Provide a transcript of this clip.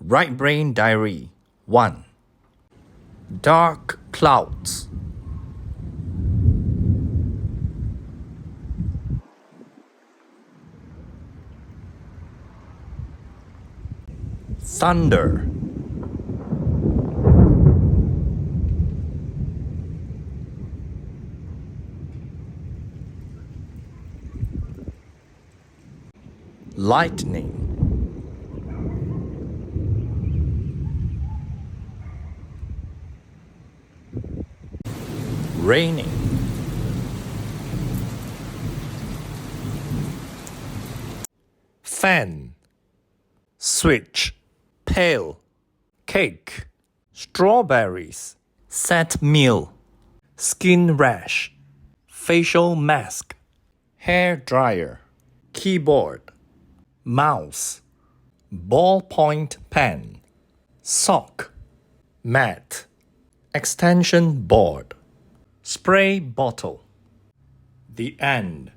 Right Brain Diary 1. Dark clouds. Thunder. Lightning. Raining. Fan. Switch. Pail. Cake. Strawberries. Set meal. Skin rash. Facial mask. Hair dryer. Keyboard. Mouse. Ballpoint pen. Sock. Mat. Extension board. Spray bottle. The end.